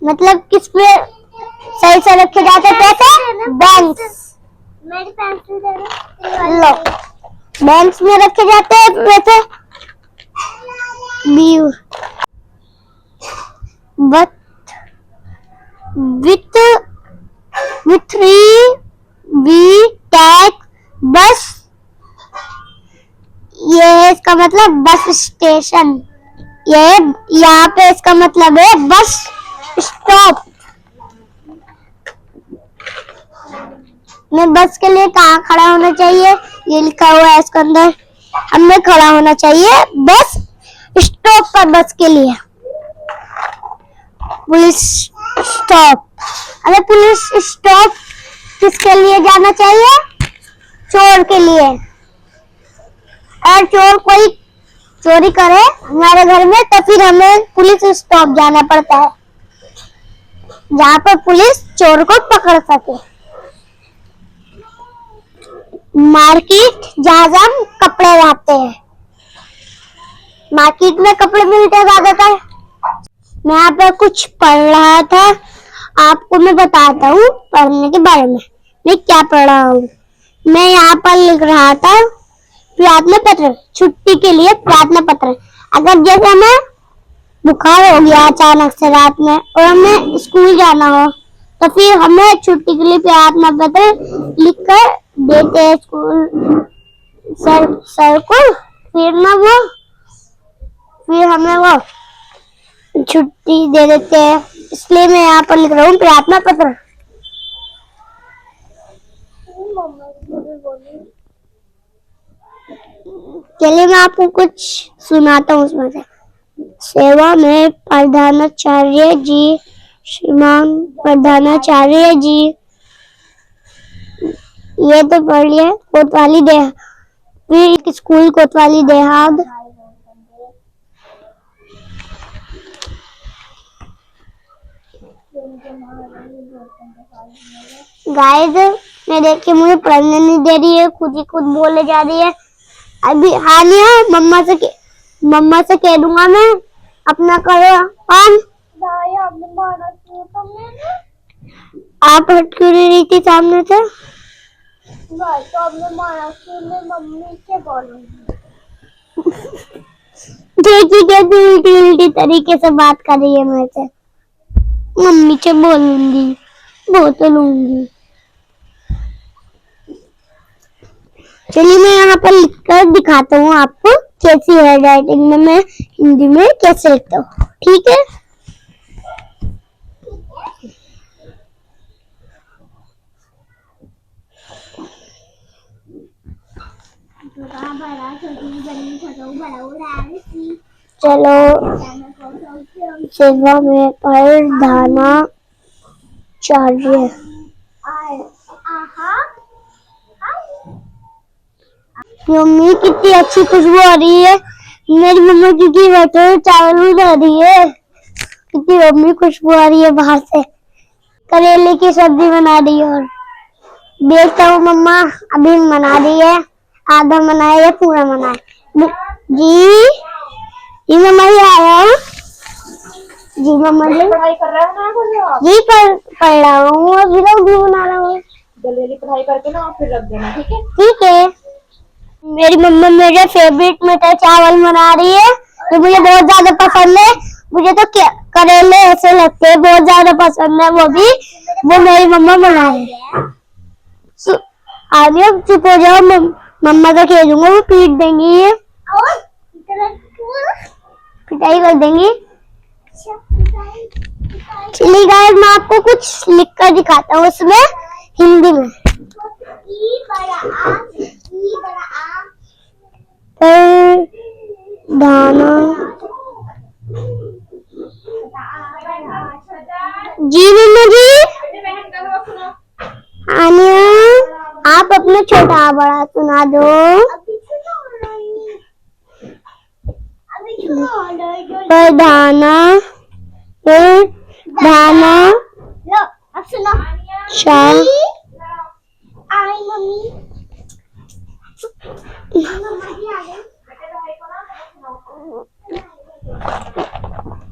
मतलब किस पे सही से रखे जाते पैसे? बैंक्स। मेरी पेंसिल दे दो। लो, बैंक्स में रखे जाते हैं पैसे। B but with three B tag बस, ये है इसका मतलब बस स्टेशन। ये यहाँ पे इसका मतलब है बस स्टॉप। मैं बस के लिए कहाँ खड़ा होना चाहिए? ये लिखा हुआ है इसके अंदर। हमें खड़ा होना चाहिए बस स्टॉप पर, बस के लिए। Police stop. अरे पुलिस स्टॉप किसके लिए जाना चाहिए? चोर के लिए। और चोर कोई चोरी करे हमारे घर में तो फिर हमें पुलिस स्टॉप जाना पड़ता है, जहाँ पर पुलिस चोर को पकड़ सके। मार्केट जहाँ हम कपड़े लाते हैं, मार्केट में कपड़े मिलते हैं ज्यादातर। मैं यहाँ पर कुछ पढ़ रहा था, आपको मैं बताता हूँ पढ़ने के बारे में मैं क्या पढ़ रहा हूँ। मैं यहाँ पर लिख रहा था प्रार्थना पत्र, छुट्टी के लिए प्रार्थना पत्र। अगर जैसे हमें बुखार हो गया अचानक से रात में और हमें स्कूल जाना हो तो फिर हमें छुट्टी के लिए प्रार्थना पत्र लिखकर देते हैं स्कूल सर को। फिर हमें वो छुट्टी दे देते हैं। इसलिए मैं यहाँ पर लिख रहा हूँ प्रार्थना पत्र। चलिए मैं आपको कुछ सुनाता हूँ उसमें से। सेवा में प्रधानाचार्य जी, श्रीमान प्रधानाचार्य जी, ये तो पढ़ लिया। कोतवाली देहात, फिर स्कूल कोतवाली देहात। गाइस मैं देखिए मुझे पढ़ने नहीं दे रही है, खुद ही खुद बोले जा रही है। अभी हानिया मम्मा से कह दूंगा मैं, अपना करो काम। आप हट क्यों रही थी सामने से? तो आपने मारा मैं मम्मी से बोलूंगी। देखिए कैसे उल्टी उल्टी तरीके से बात कर रही है मेरे से। मम्मी से बोलूंगी, बोतलूंगी। चलिए मैं यहाँ पर लिखकर दिखाता हूँ आपको कैसी हैंड राइटिंग में मैं हिंदी में कैसे लिखता हूँ, ठीक है? चलो सेवा में प्रधानाचार्य। मम्मी कितनी अच्छी खुशबू आ रही है। मेरी मम्मी क्योंकि बटर चावल बना रही है, कितनी मम्मी खुशबू आ रही है बाहर से। करेले की सब्जी बना रही है और देखता हूँ मम्मा अभी बना रही है, आधा बनाया या पूरा बनाया। जी मम्मा जी आया हूँ। जी मम्मा जी पढ़ाई कर रहे हो ना? जी पढ़ रहा हूँ, अभी तक भी बना रहा हूँ। जल्दी पढ़ाई करके ना फिर रख देना, ठीक है? ठीक है। मेरी मम्मा मेरे फेवरेट मटर चावल बना रही है जो मुझे बहुत ज्यादा पसंद है। मुझे तो करेले ऐसे लगते हैं, बहुत ज्यादा पसंद है। वो मेरी मम्मा बना रही है। आगे चुप हो जाओ, मम्मा का कह दूंगा वो पीट देंगी, पिटाई कर देंगी। चलिए गाइस मैं आपको कुछ लिख कर दिखाता हूँ उसमें हिंदी में। दाना जी मम्मा जी। आनिया आप अपना छोटा बड़ा सुना दो। प्रधाना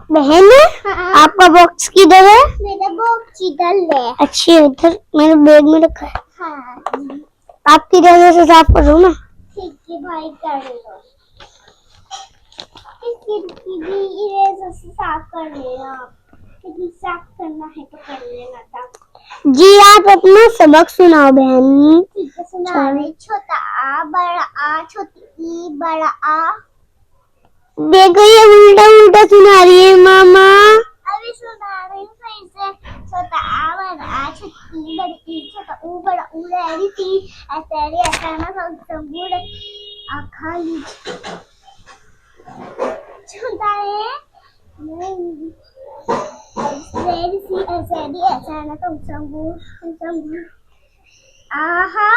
बहन आपका बॉक्स किधर है? मेरा बॉक्स इधर है। अच्छी इधर मैंने बैग में रखा है। हाँ आपकी जगह से साफ करूँ ना? ठीक है भाई, कर लो। इस खिड़की भी इरेजर से साफ कर लेना। यदि साफ करना है तो कर लेना था। जी आप अपना सबक सुनाओ बहन। ठीक है, सुना रही। छोटा आ बड़ा आ, छोटी ई बड़ा आ। देखो ये उल्टा उल्टा सुना रही है मामा। अभी सुना रही हूँ सही से। छोटा आ बड़ा आ, छोटी ई बड़ी ई, छोटा ऊ बड़ा ऊ, रेडी थी ऐसे रे ऐसा ना सब संगूड़ आ खाली। छोटा है रेडी थी ऐसे रे ऐसा ना तुम संगूड़ आहा।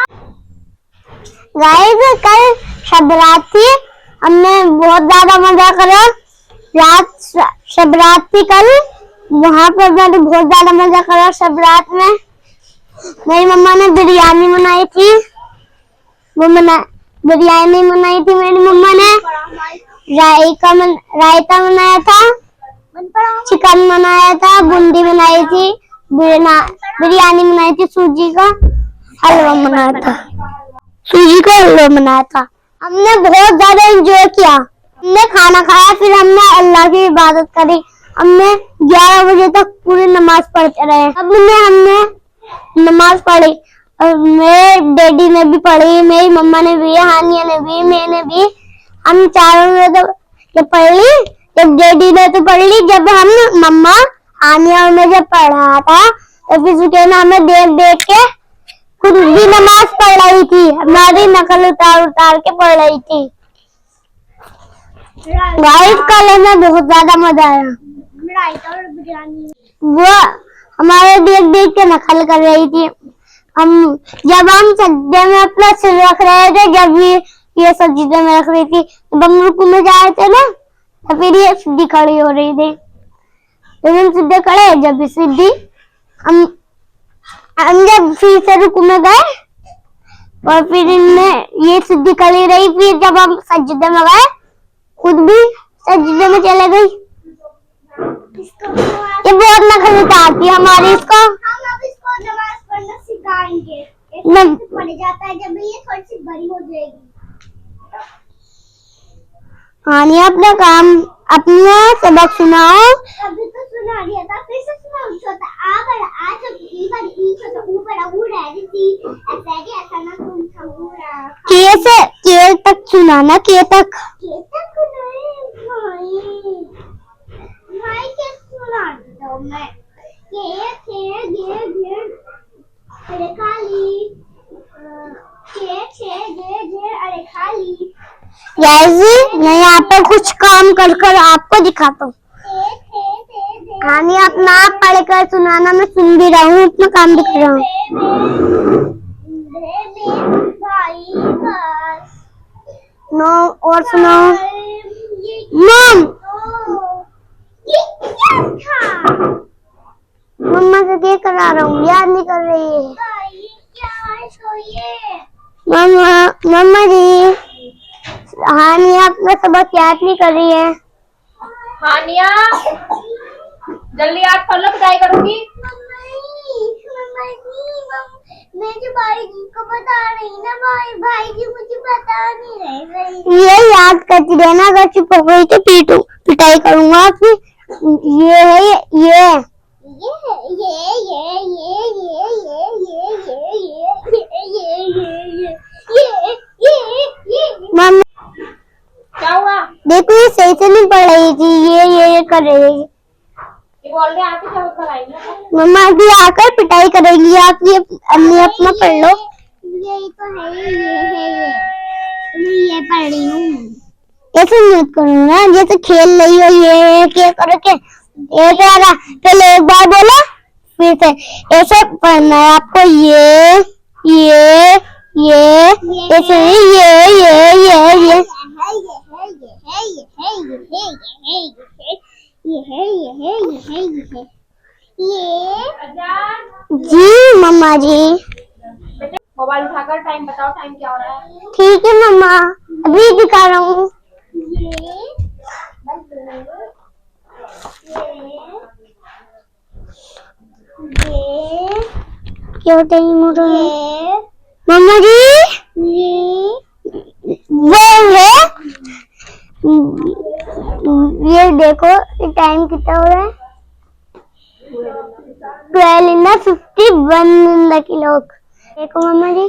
गाइस कल शब रात थी, हमने बहुत ज्यादा मजा करा। शब रात थी कल, वहाँ पर मैंने बहुत ज्यादा मजा करा। शब रात में मेरी मम्मा ने बिरयानी बनाई थी। बिरयानी बनाई थी मेरी मम्मा ने। रायता बनाया था, चिकन बनाया था, बूंदी बनाई थी, बिरयानी बनाई थी, सूजी का हलवा बनाया था। सूजी का हलवा बनाया था। हमने बहुत ज्यादा एंजॉय किया। हमने खाना खाया, फिर हमने अल्लाह की इबादत करी। हमने 11 बजे तक पूरी नमाज पढ़ते रहे। हमने नमाज पढ़ी और मेरे डैडी ने भी पढ़ी, मेरी मम्मा ने भी, हानिया ने भी, मैंने भी। हम चारों ने तो जब पढ़ ली, जब डैडी ने तो पढ़ ली, जब हम मम्मा हानिया ने जब पढ़ा था तो फिर सुकैना हमें देख देख के खुद भी नमाज पढ़ रही थी। हमारी नकल उतार उतार के पढ़ रही थी। गाइस कल हमें बहुत ज्यादा मजा आया। रायता और बिरयानी वो हमारे देख देख के नकल कर रही थी। जब हम सज्जे में अपना सिर रख रहे थे, जब ये सज्जे में रख रही थी, जब हम रुकू में जा रहे थे ना, तो फिर ये सीधी खड़ी हो रही थी। जब हम सीधे खड़े, जब सीधी हम जब फिर से रुकू में गए और फिर इनमें ये सीधी खड़ी रही। फिर जब हम सज्जे में गए, खुद भी सज्जे में चले गई। ये बहुत नकल उतारती है हमारी। इसको हम अब इसको नमाज पढ़ना सिखाएंगे। पढ़ जाता है जब ये थोड़ी सी बड़ी हो जाएगी। हानिया अपना काम, अपना सबक सुनाओ। अभी तो सुना दिया था, फिर से सुनाओ। छोटा आ बड़ा आ, छोटी ई बड़ी ई, छोटा ऊ बड़ा ऊ, रेडी थी ऐसा ना तुम संगूड़ा। के तक सुनाना, के तक। के तक नहीं भाई के सुना दो। मैं के थे गे अरे खाली गे अरे खाली। गाइस मैं यहाँ पे कुछ काम कर कर आपको दिखाता हूँ। हानि अपना आप पढ़ कर सुनाना, मैं सुन भी रहा हूँ, अपना काम भी कर रहा हूँ। नो और सुनाओ। मम मम्मा से क्या करा रहा हूँ, याद नहीं कर रही है। मम्मा जी, हानिया अपना सबक याद नहीं कर रही है। हानिया जल्दी आज पढ़ लो, पढ़ाई करूंगी। मैं जो भाई जी को बता रही ना, भाई जी मुझे बता नहीं रहे। ये याद करती रहना, अगर चुप हो गई तो पिटाई करूंगा आपकी। ये है ये मम्मी क्या हुआ? देखो ये सही से नहीं पढ़ रही थी, ये कर रही है। ये बोल रहे आके क्या कराएंगे? मम्मा अभी आकर पिटाई करेगी। आप ये अन्य अपना पढ़ लो। यही तो है, ये पढ़ रही हूँ। ऐसे मत करो ना, जैसे खेल रही हो। ये क्या करके एक पहले एक बार बोला, फिर से ऐसे पढ़ना है आपको। ये ऐसे जी मम्मा जी। मोबाइल उठाकर टाइम बताओ, टाइम क्या हो रहा है? ठीक है मम्मा, अभी दिखा रहा हूँ। क्या टाइम हो रहा है मम्मा जी? वो है ये देखो टाइम कितना हो रहा है 12 in the 51 in the clock। देखो मम्मा जी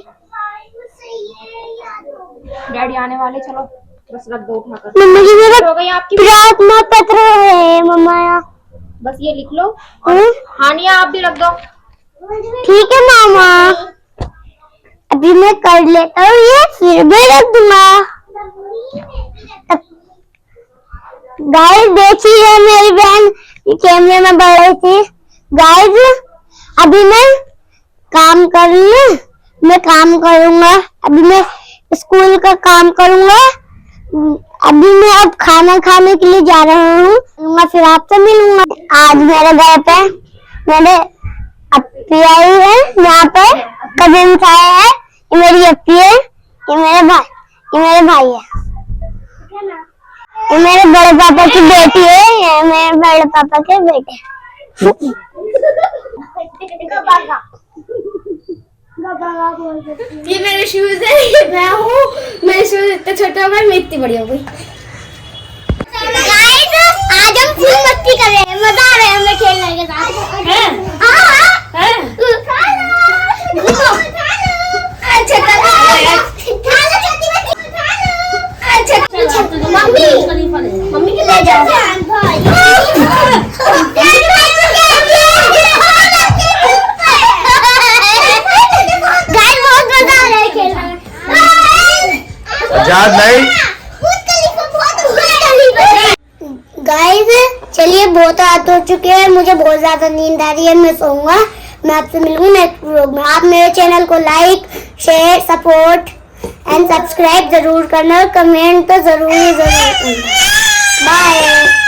डैडी आने वाले, चलो बस रख दो उठाकर। मम्मा जी मेरा हो गई आपकी, प्रार्थना पत्र है मम्मा। बस ये लिख लो। हम्म? हानिया आप भी रख दो। ठीक है मामा, अभी मैं कर लेता हूँ ये फिर भी रख दूंगा। गाइस देखिए मेरी बहन कैमरे में बढ़ रही थी। गाइस अभी मैं काम करूंगा, अभी मैं स्कूल का काम करूंगा। अभी मैं अब खाना खाने के लिए जा रहा हूँ, फिर आपसे मिलूंगा। आज मेरे घर पे मेरे अपी आई है, यहाँ पे कजिन्स आए हैं। ये मेरी अपी है, ये मेरे भाई है। ये मेरे बड़े पापा की बेटी है, ये मेरे बड़े पापा के बेटे। ये मेरे शूज है, ये मैं हूँ। मेरे शूज इतने छोटे हो गए, मैं इतनी बड़ी हो गई। गाइस आज हम फुल मस्ती कर रहे हैं, मजा आ रहा है हमें खेलने के साथ। मम्मी के ले जाओ। याद नहीं। गाइस चलिए बहुत रात हो चुके हैं, मुझे बहुत ज्यादा नींद आ रही है, मैं सोऊंगा। मैं आपसे मिलूंगी नेक्स्ट व्लॉग में। आप मेरे चैनल को like share support and subscribe जरूर करना और कमेंट तो जरूर करना। बाय।